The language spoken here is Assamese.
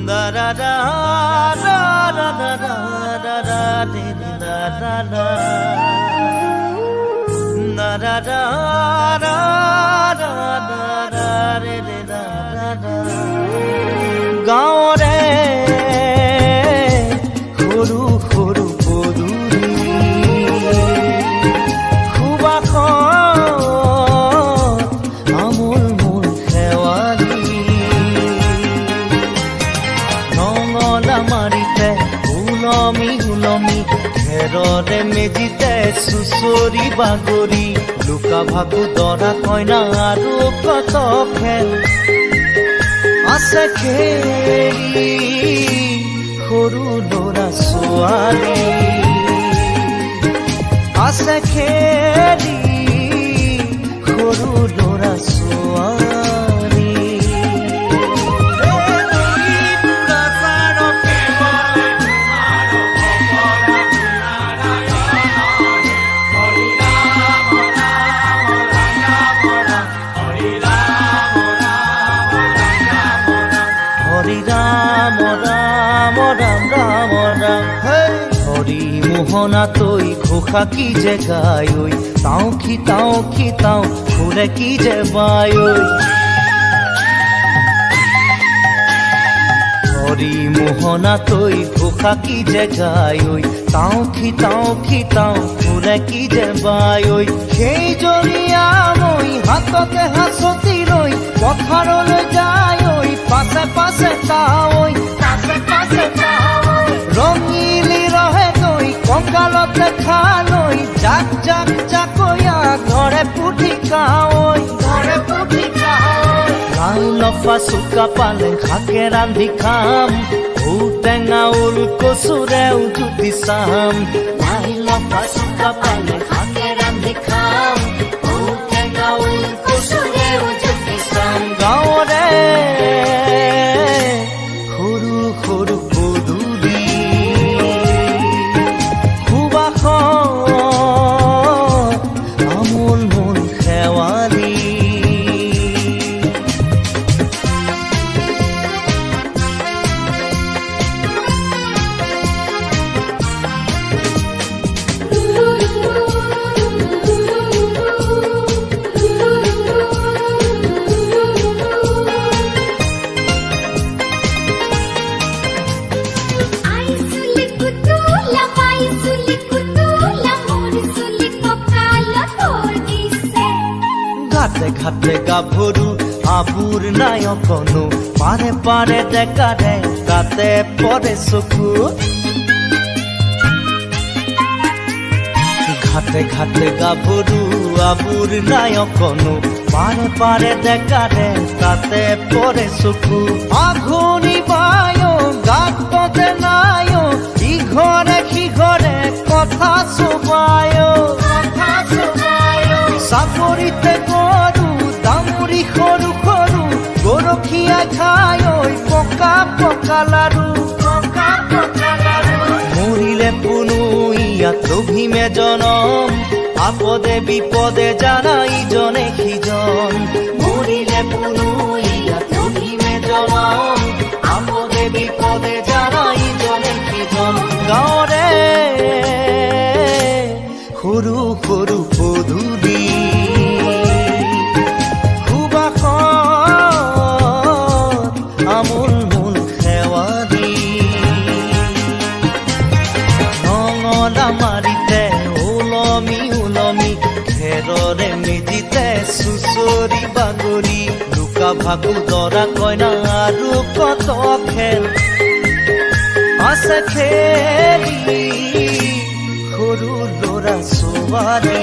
da da da da da da da da da da da da da da da গাঁৱৰে সৰু সৰু পদূলি সুবাস আমোল মোল শেৱালি নঙলা মাৰিতে উলমি উলমি ঘেৰৰে মেজিতে চুচৰি বাগৰি লুকা ভাগু দৰা কইনা আৰু কত খেল আছে খেলি সৰু ল'ৰা ছোৱালী আছে খেলি সৰু ল'ৰা ছোৱালী হৰি মোহনা তৈ ঘোষা কি যে গায় ঐ তাও কি তাও ফুলে কি যে বায় ঐ হৰি মোহনা তৈ ঘোষা কি যে গায় ঐ তাও কি তাও ফুলে কি যে বায় ঐ সেই জৰিয়া মই হাততে হাঁচতি লৈ পথাৰলৈ যায় ঐ পাছে পাছে তাৱৈ ৰঙিলি ৰহে তৈ কঁকালতে খালৈ জাক জাক জাকৈয়া ঘৰে পুঠি খাৱৈ লাই লফা চুকা পালে শাকে ৰান্ধি খাম ঔটেঙা ওল কচুৰেও জুতি চাম লাই লফা চুকা পালে শাকে ৰান্ধি খাম ঔটেঙা ওল কচুৰেও জুতি চাম গাঁৱৰে সৰু সৰু পদূলি সুবাস আমোল মোল শেৱালি ঘাটে ঘাটে গাভৰু আবুৰ নাই অকণো পাৰে পাৰে ডেকাৰে তাতে পৰে চকু ঘাটে ঘাটে গাভৰু আবুৰ নাই অকণো পাৰে পাৰে ডেকাৰে তাতে পৰে চকু আঘোণি বায় গাততে নাই ইঘৰে সিঘৰে কথা চুবায় চাপৰিতে গৰু দামুৰি সৰু সৰু গৰখীয়া খাই ঐ পকা পকা লাৰু মৰিলে পুনু ইয়াত লভিমে জনম আপদে বিপদে জানা ইজনে সিজন মৰিলে পুনু ইয়াত লভিমে জনম আপদে বিপদে জানা ইজনে সিজন গাঁৱৰে সৰু সৰু পদূলি সুবাস আমোল মোল শেৱালি নঙলা মাৰিতে ওলমি ওলমি ঘেৰৰে মেজিতে চুচৰি বাগৰি লুকা ভাগু দৰা কইনা আৰু কত খেল আছে খেলি সৰু ল'ৰা ছোৱালী